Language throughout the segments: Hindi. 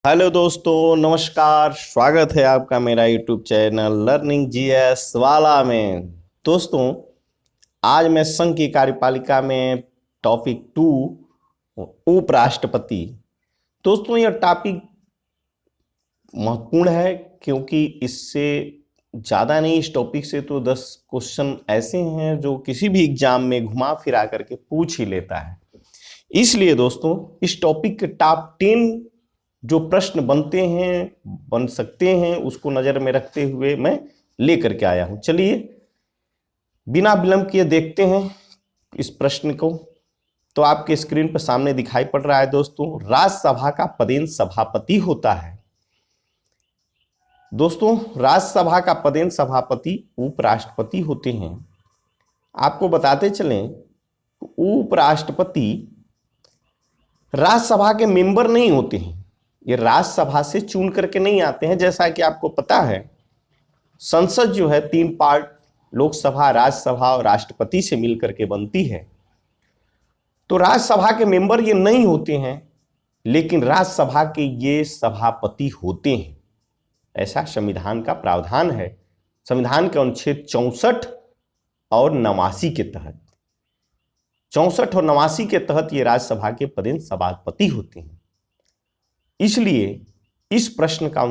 हेलो दोस्तों, नमस्कार। स्वागत है आपका मेरा यूट्यूब चैनल लर्निंग जीएस वाला में। दोस्तों, आज मैं संघ की कार्यपालिका में टॉपिक 2 उपराष्ट्रपति। दोस्तों, यह टॉपिक महत्वपूर्ण है क्योंकि इससे ज़्यादा नहीं, इस टॉपिक से तो 10 क्वेश्चन ऐसे हैं जो किसी भी एग्जाम में घुमा फिरा करके पूछ ही लेता है। इसलिए दोस्तों, इस टॉपिक के टॉप 10 जो प्रश्न बन सकते हैं उसको नजर में रखते हुए मैं लेकर के आया हूं। चलिए बिना विलंब किए देखते हैं इस प्रश्न को। तो आपके स्क्रीन पर सामने दिखाई पड़ रहा है दोस्तों, राज्यसभा का पदेन सभापति होता है। दोस्तों, राज्यसभा का पदेन सभापति उपराष्ट्रपति होते हैं। आपको बताते चलें, उपराष्ट्रपति राज्यसभा के मेंबर नहीं होते हैं, ये राज्यसभा से चुन करके नहीं आते हैं। जैसा कि आपको पता है, संसद जो है 3 पार्ट, लोकसभा, राज्यसभा और राष्ट्रपति से मिलकर के बनती है। तो राज्यसभा के मेंबर ये नहीं होते हैं, लेकिन राज्यसभा के ये सभापति होते हैं। ऐसा संविधान का प्रावधान है, संविधान के अनुच्छेद 64 और 89 के तहत। 64 और 89 के तहत ये राज्यसभा के पदेन सभापति होते हैं। इसलिए इस प्रश्न का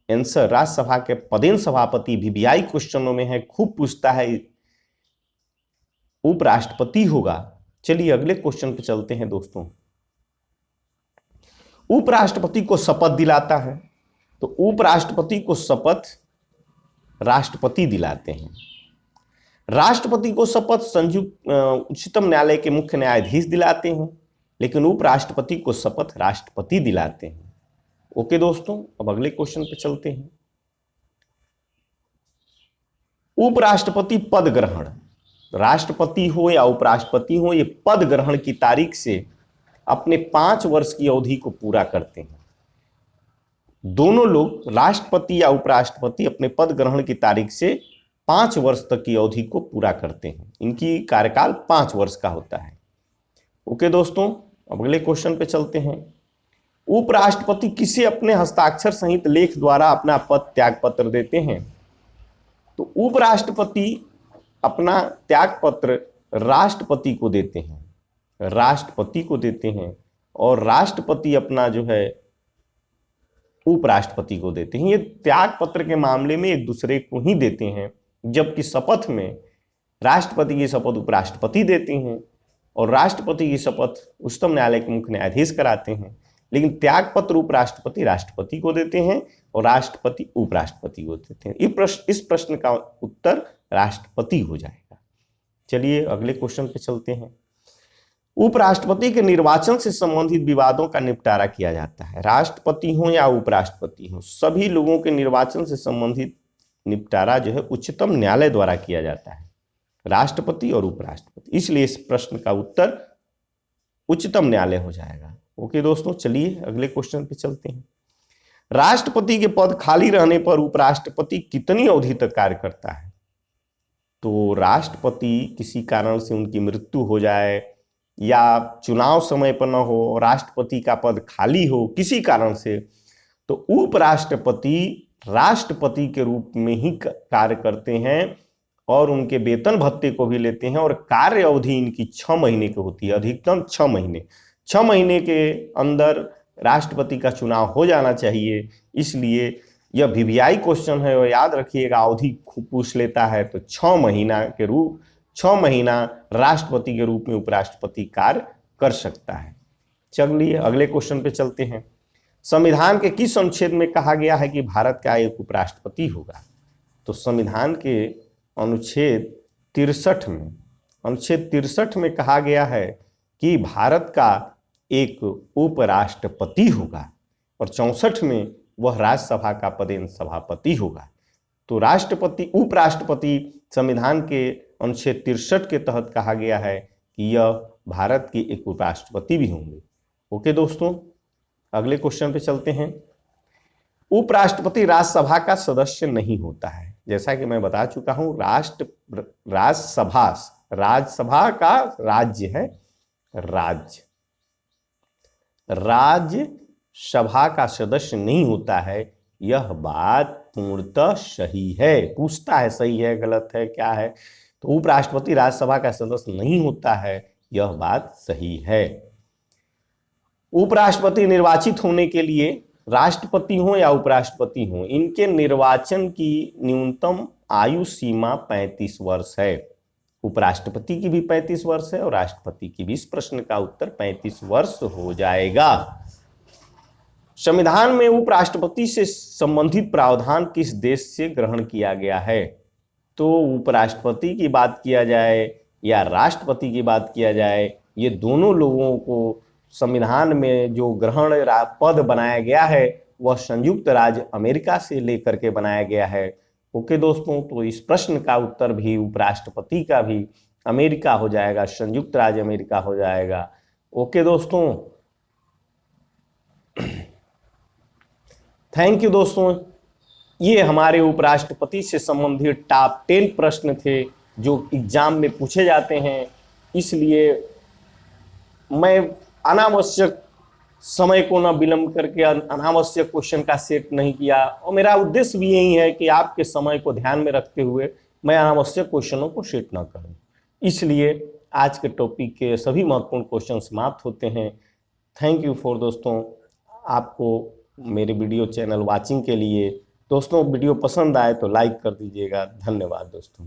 आंसर राज्यसभा के पदेन सभापति वीवीआई क्वेश्चनों में है, खूब पूछता है, उपराष्ट्रपति होगा। चलिए अगले क्वेश्चन पे चलते हैं दोस्तों। उपराष्ट्रपति को शपथ दिलाता है, तो उपराष्ट्रपति को शपथ राष्ट्रपति दिलाते हैं। राष्ट्रपति को शपथ संयुक्त उच्चतम न्यायालय के मुख्य न्यायाधीश दिलाते हैं, लेकिन उपराष्ट्रपति को शपथ राष्ट्रपति दिलाते हैं। ओके दोस्तों, अब अगले क्वेश्चन पे चलते हैं। उपराष्ट्रपति पद ग्रहण, राष्ट्रपति हो या उपराष्ट्रपति हो, ये पद ग्रहण की तारीख से अपने 5 वर्ष की अवधि को पूरा करते हैं। दोनों लोग, राष्ट्रपति या उपराष्ट्रपति, अपने पद ग्रहण की तारीख से 5 वर्ष तक की अवधि को पूरा करते हैं। इनकी कार्यकाल 5 वर्ष का होता है। ओके दोस्तों, अब अगले क्वेश्चन पे चलते हैं। उपराष्ट्रपति किसे अपने हस्ताक्षर सहित लेख द्वारा अपना पद त्याग पत्र देते हैं? तो उपराष्ट्रपति अपना त्याग पत्र राष्ट्रपति को देते हैं, राष्ट्रपति को देते हैं, और राष्ट्रपति अपना जो है उपराष्ट्रपति को देते हैं। ये त्याग पत्र के मामले में एक दूसरे को ही देते हैं, जबकि शपथ में राष्ट्रपति की शपथ उपराष्ट्रपति देते हैं और राष्ट्रपति की शपथ उच्चतम न्यायालय के मुख्य न्यायाधीश कराते हैं। लेकिन त्याग पत्र उपराष्ट्रपति राष्ट्रपति को देते हैं और राष्ट्रपति उपराष्ट्रपति को देते हैं। इस प्रश्न का उत्तर राष्ट्रपति हो जाएगा। चलिए अगले क्वेश्चन पे चलते हैं। उपराष्ट्रपति के निर्वाचन से संबंधित विवादों का निपटारा किया जाता है। राष्ट्रपति हो या उपराष्ट्रपति हो, सभी लोगों के निर्वाचन से संबंधित निपटारा जो है उच्चतम न्यायालय द्वारा किया जाता है, राष्ट्रपति और उपराष्ट्रपति। इसलिए इस प्रश्न का उत्तर उच्चतम न्यायालय हो जाएगा। ओके दोस्तों, चलिए अगले क्वेश्चन पे चलते हैं। राष्ट्रपति के पद खाली रहने पर उपराष्ट्रपति कितनी अवधि तक कार्य करता है? तो राष्ट्रपति किसी कारण से उनकी मृत्यु हो जाए या चुनाव समय पर न हो, राष्ट्रपति का पद खाली हो किसी कारण से, तो उपराष्ट्रपति राष्ट्रपति के रूप में ही कार्य करते हैं और उनके वेतन भत्ते को भी लेते हैं। और कार्य अवधि इनकी 6 महीने की होती है, अधिकतम 6 महीने। 6 महीने के अंदर राष्ट्रपति का चुनाव हो जाना चाहिए। इसलिए यह वीवीआई क्वेश्चन है और याद रखिएगा, अवधि खूब पूछ लेता है। तो 6 महीना राष्ट्रपति के रूप में उपराष्ट्रपति कार्य कर सकता है। चलिए अगले क्वेश्चन पे चलते हैं। संविधान के किस अनुच्छेद में कहा गया है कि भारत का एक उपराष्ट्रपति होगा? तो संविधान के अनुच्छेद 63 में कहा गया है कि भारत का एक उपराष्ट्रपति होगा, और 64 में वह राज्यसभा का पदेन सभापति होगा। तो उपराष्ट्रपति संविधान के अनुच्छेद 63 के तहत कहा गया है कि यह भारत के एक उपराष्ट्रपति भी होंगे। ओके दोस्तों, अगले क्वेश्चन पे चलते हैं। उपराष्ट्रपति राज्यसभा का सदस्य नहीं होता है। जैसा कि मैं बता चुका हूं, राज्यसभा का राज्य है, राज्य सभा का सदस्य नहीं होता है, यह बात पूर्णतः सही है। पूछता है सही है गलत है क्या है, तो उपराष्ट्रपति राज्यसभा का सदस्य नहीं होता है, यह बात सही है। उपराष्ट्रपति निर्वाचित होने के लिए राष्ट्रपति हो या उपराष्ट्रपति हो, इनके निर्वाचन की न्यूनतम आयु सीमा 35 वर्ष है। उपराष्ट्रपति की भी 35 वर्ष है और राष्ट्रपति की भी। इस प्रश्न का उत्तर 35 वर्ष हो जाएगा। संविधान में उपराष्ट्रपति से संबंधित प्रावधान किस देश से ग्रहण किया गया है? तो उपराष्ट्रपति की बात किया जाए या राष्ट्रपति की बात किया जाए, ये दोनों लोगों को संविधान में जो ग्रहण पद बनाया गया है वह संयुक्त राज्य अमेरिका से लेकर के बनाया गया है। ओके दोस्तों, तो इस प्रश्न का उत्तर भी उपराष्ट्रपति का भी अमेरिका हो जाएगा, संयुक्त राज्य अमेरिका हो जाएगा। ओके दोस्तों, थैंक यू दोस्तों। ये हमारे उपराष्ट्रपति से संबंधित टॉप 10 प्रश्न थे जो एग्जाम में पूछे जाते हैं, इसलिए मैं अनावश्यक समय को न विलंब करके अनावश्यक क्वेश्चन का सेट नहीं किया, और मेरा उद्देश्य भी यही है कि आपके समय को ध्यान में रखते हुए मैं अनावश्यक क्वेश्चनों को सेट न करूं। इसलिए आज के टॉपिक के सभी महत्वपूर्ण क्वेश्चन समाप्त होते हैं। थैंक यू फॉर दोस्तों, आपको मेरे वीडियो चैनल वाचिंग के लिए। दोस्तों वीडियो पसंद आए तो लाइक कर दीजिएगा। धन्यवाद दोस्तों।